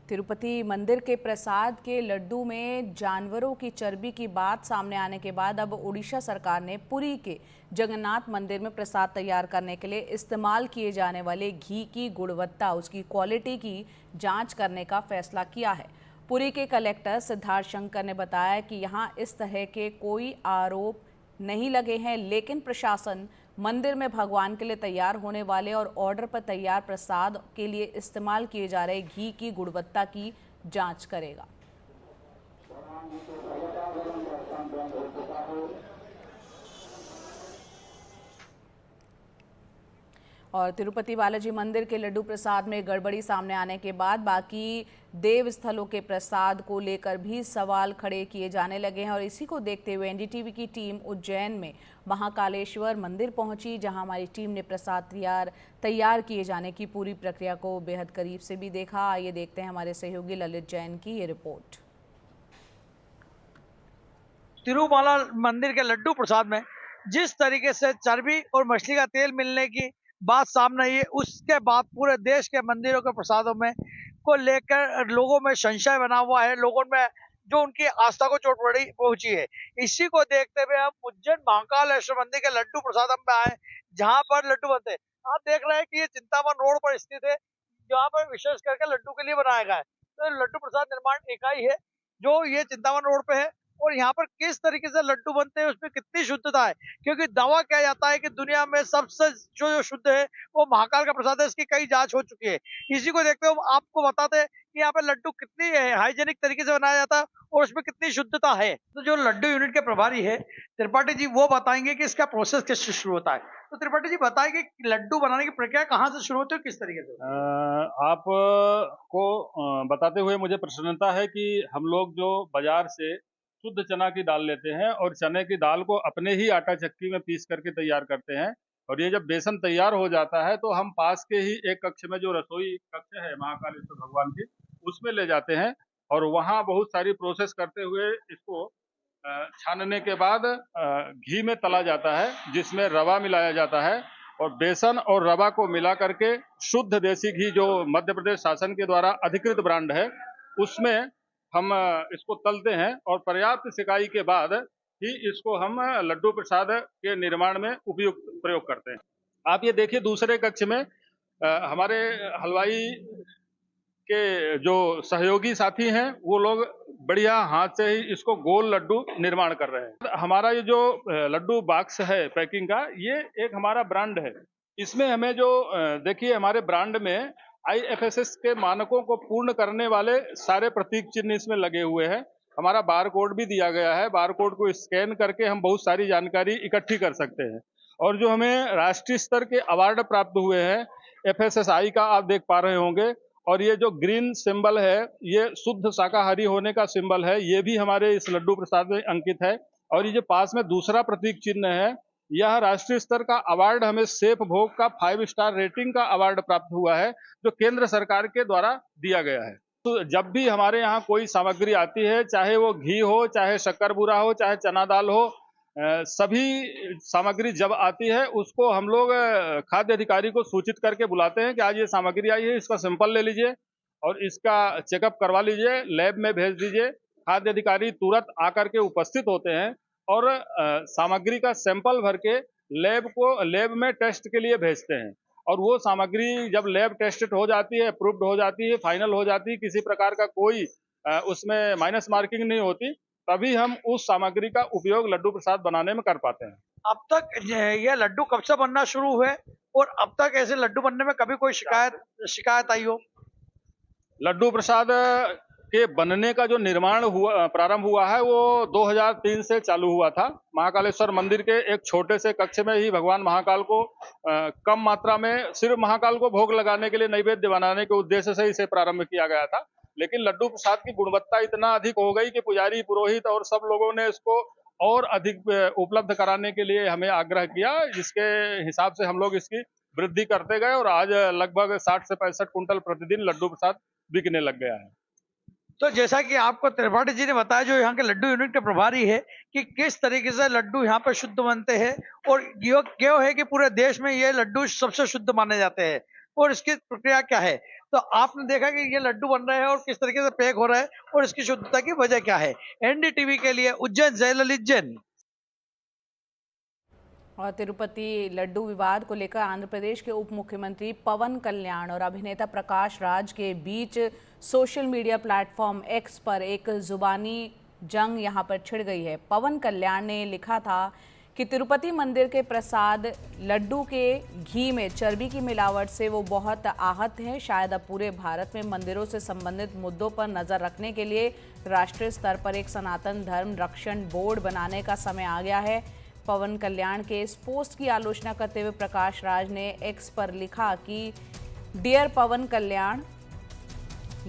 तिरुपति मंदिर के प्रसाद के लड्डू में जानवरों की चर्बी की बात सामने आने के बाद अब उड़ीसा सरकार ने पुरी के जगन्नाथ मंदिर में प्रसाद तैयार करने के लिए इस्तेमाल किए जाने वाले घी की गुणवत्ता, उसकी क्वालिटी की जांच करने का फैसला किया है। पुरी के कलेक्टर सिद्धार्थ शंकर ने बताया कि यहां इस तरह के कोई आरोप नहीं लगे हैं, लेकिन प्रशासन मंदिर में भगवान के लिए तैयार होने वाले और ऑर्डर पर तैयार प्रसाद के लिए इस्तेमाल किए जा रहे घी की गुणवत्ता की जांच करेगा। और तिरुपति बालाजी मंदिर के लड्डू प्रसाद में गड़बड़ी सामने आने के बाद बाकी देव स्थलों के प्रसाद को लेकर भी सवाल खड़े किए जाने लगे हैं। और इसी को देखते हुए एनडीटीवी की टीम उज्जैन में महाकालेश्वर मंदिर पहुंची, जहां हमारी टीम ने प्रसाद तैयार किए जाने की पूरी प्रक्रिया को बेहद करीब से भी देखा। आइए देखते हैं हमारे सहयोगी ललित जैन की ये रिपोर्ट। तिरुमाला मंदिर के लड्डू प्रसाद में जिस तरीके से चर्बी और मछली का तेल मिलने की बात सामने आई है, उसके बाद पूरे देश के मंदिरों के प्रसादों में को लेकर लोगों में संशय बना हुआ है। लोगों में जो उनकी आस्था को चोट पहुंची है। इसी को देखते हुए हम उज्जैन महाकालेश्वर मंदिर के लड्डू प्रसाद में आए, जहां पर लड्डू बनते हैं। आप देख रहे हैं कि ये चिंतामन रोड पर स्थित है, जहाँ पर विशेष करके लड्डू के लिए बनाया गया है। तो लड्डू प्रसाद निर्माण इकाई है जो ये चिंतामन रोड पे है। और यहाँ पर किस तरीके से लड्डू बनते हैं, उसमें कितनी शुद्धता है, क्योंकि दावा किया जाता है कि दुनिया में सबसे जो शुद्ध है वो महाकाल का प्रसाद है। इसकी कई जांच हो चुकी है। इसी को देखते हुए आपको बताते हैं कि यहाँ पे लड्डू कितनी हाइजेनिक तरीके से बनाया जाता है और उसमें कितनी शुद्धता है। तो जो लड्डू यूनिट के प्रभारी है त्रिपाठी जी, वो बताएंगे कि इसका प्रोसेस कैसे शुरू होता है। तो त्रिपाठी जी बताएंगे कि लड्डू बनाने की प्रक्रिया कहाँ से शुरू होती है, किस तरीके से? आप को बताते हुए मुझे प्रसन्नता है कि हम लोग जो बाजार से शुद्ध चना की दाल लेते हैं और चने की दाल को अपने ही आटा चक्की में पीस करके तैयार करते हैं। और ये जब बेसन तैयार हो जाता है तो हम पास के ही एक कक्ष में, जो रसोई कक्ष है महाकालेश्वर भगवान की, उसमें ले जाते हैं और वहाँ बहुत सारी प्रोसेस करते हुए इसको छानने के बाद घी में तला जाता है, जिसमें रवा मिलाया जाता है। और बेसन और रवा को मिला करके शुद्ध देसी घी, जो मध्य प्रदेश शासन के द्वारा अधिकृत ब्रांड है, उसमें हम इसको तलते हैं और पर्याप्त सिकाई के बाद ही इसको हम लड्डू प्रसाद के निर्माण में प्रयोग करते हैं। आप ये देखिए, दूसरे कक्ष में हमारे हलवाई के जो सहयोगी साथी हैं, वो लोग बढ़िया हाथ से ही इसको गोल लड्डू निर्माण कर रहे हैं। हमारा ये जो लड्डू बॉक्स है पैकिंग का, ये एक हमारा ब्रांड है। इसमें हमें जो देखिए, हमारे ब्रांड में IFSS के मानकों को पूर्ण करने वाले सारे प्रतीक चिन्ह इसमें लगे हुए हैं। हमारा बार कोड भी दिया गया है। बार कोड को स्कैन करके हम बहुत सारी जानकारी इकट्ठी कर सकते हैं। और जो हमें राष्ट्रीय स्तर के अवार्ड प्राप्त हुए हैं, FSSAI का आप देख पा रहे होंगे। और ये जो ग्रीन सिंबल है, ये शुद्ध शाकाहारी होने का सिंबल है, ये भी हमारे इस लड्डू प्रसाद में अंकित है। और ये जो पास में दूसरा प्रतीक चिन्ह है, यह राष्ट्रीय स्तर का अवार्ड हमें सेफ भोग का 5 स्टार रेटिंग का अवार्ड प्राप्त हुआ है, जो केंद्र सरकार के द्वारा दिया गया है। तो जब भी हमारे यहाँ कोई सामग्री आती है, चाहे वो घी हो, चाहे शक्कर बूरा हो, चाहे चना दाल हो, सभी सामग्री जब आती है उसको हम लोग खाद्य अधिकारी को सूचित करके बुलाते हैं कि आज ये सामग्री आई है, इसका सैंपल ले लीजिए और इसका चेकअप करवा लीजिए, लैब में भेज दीजिए। खाद्य अधिकारी तुरंत आकर के उपस्थित होते हैं और सामग्री का सैंपल भर के लैब में टेस्ट के लिए भेजते हैं। और वो सामग्री जब लैब टेस्टेड हो जाती है, अप्रूव्ड हो जाती है, फाइनल हो जाती है, किसी प्रकार का कोई उसमें माइनस मार्किंग नहीं होती, तभी हम उस सामग्री का उपयोग लड्डू प्रसाद बनाने में कर पाते हैं। अब तक ये लड्डू कब से बनना शुरू हुए और अब तक ऐसे लड्डू बनने में कभी कोई शिकायत आई हो? लड्डू प्रसाद के बनने का जो निर्माण प्रारंभ हुआ है, वो 2003 से चालू हुआ था। महाकालेश्वर मंदिर के एक छोटे से कक्ष में ही भगवान महाकाल को कम मात्रा में सिर्फ महाकाल को भोग लगाने के लिए नैवेद्य बनाने के उद्देश्य से इसे प्रारंभ किया गया था। लेकिन लड्डू प्रसाद की गुणवत्ता इतना अधिक हो गई कि पुजारी, पुरोहित और सब लोगों ने इसको और अधिक उपलब्ध कराने के लिए हमें आग्रह किया, जिसके हिसाब से हम लोग इसकी वृद्धि करते गए और आज लगभग 60 से 65 कुंटल प्रतिदिन लड्डू प्रसाद बिकने लग गया है। तो जैसा कि आपको त्रिपाठी जी ने बताया, जो यहाँ के लड्डू यूनिट के प्रभारी है, कि किस तरीके से लड्डू यहाँ पर शुद्ध बनते हैं और क्यों है कि पूरे देश में ये लड्डू सबसे शुद्ध माने जाते हैं और इसकी प्रक्रिया क्या है। तो आपने देखा कि ये लड्डू बन रहे हैं और किस तरीके से पैक हो रहे हैं और इसकी शुद्धता की वजह क्या है। एनडीटीवी के लिए उज्जैन से ललित जैन। और तिरुपति लड्डू विवाद को लेकर आंध्र प्रदेश के उप मुख्यमंत्री पवन कल्याण और अभिनेता प्रकाश राज के बीच सोशल मीडिया प्लेटफॉर्म एक्स पर एक जुबानी जंग यहां पर छिड़ गई है। पवन कल्याण ने लिखा था कि तिरुपति मंदिर के प्रसाद लड्डू के घी में चर्बी की मिलावट से वो बहुत आहत हैं। शायद अब पूरे भारत में मंदिरों से संबंधित मुद्दों पर नजर रखने के लिए राष्ट्रीय स्तर पर एक सनातन धर्म रक्षण बोर्ड बनाने का समय आ गया है। पवन कल्याण के इस पोस्ट की आलोचना करते हुए प्रकाश राज ने एक्स पर लिखा कि डियर पवन कल्याण,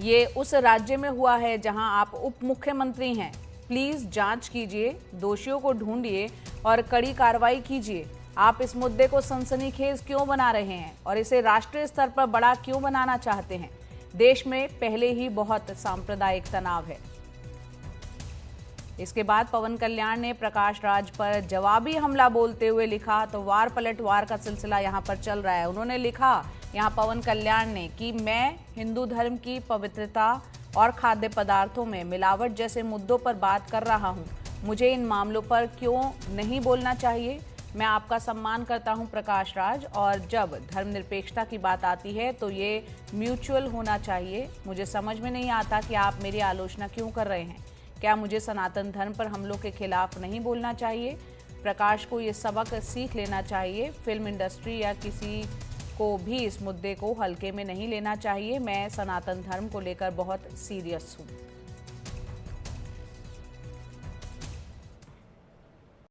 ये उस राज्य में हुआ है जहां आप उप मुख्यमंत्री हैं। प्लीज जांच कीजिए, दोषियों को ढूंढिए और कड़ी कार्रवाई कीजिए। आप इस मुद्दे को सनसनीखेज क्यों बना रहे हैं और इसे राष्ट्रीय स्तर पर बड़ा क्यों बनाना चाहते हैं? देश में पहले ही बहुत सांप्रदायिक तनाव है। इसके बाद पवन कल्याण ने प्रकाश राज पर जवाबी हमला बोलते हुए लिखा, तो वार पलटवार का सिलसिला यहां पर चल रहा है। उन्होंने लिखा यहां पवन कल्याण ने कि मैं हिंदू धर्म की पवित्रता और खाद्य पदार्थों में मिलावट जैसे मुद्दों पर बात कर रहा हूं। मुझे इन मामलों पर क्यों नहीं बोलना चाहिए? मैं आपका सम्मान करता हूं प्रकाश राज, और जब धर्मनिरपेक्षता की बात आती है तो ये म्यूचुअल होना चाहिए। मुझे समझ में नहीं आता कि आप मेरी आलोचना क्यों कर रहे हैं। क्या मुझे सनातन धर्म पर हमलों के खिलाफ नहीं बोलना चाहिए? प्रकाश को ये सबक सीख लेना चाहिए। फिल्म इंडस्ट्री या किसी को भी इस मुद्दे को हल्के में नहीं लेना चाहिए। मैं सनातन धर्म को लेकर बहुत सीरियस हूँ।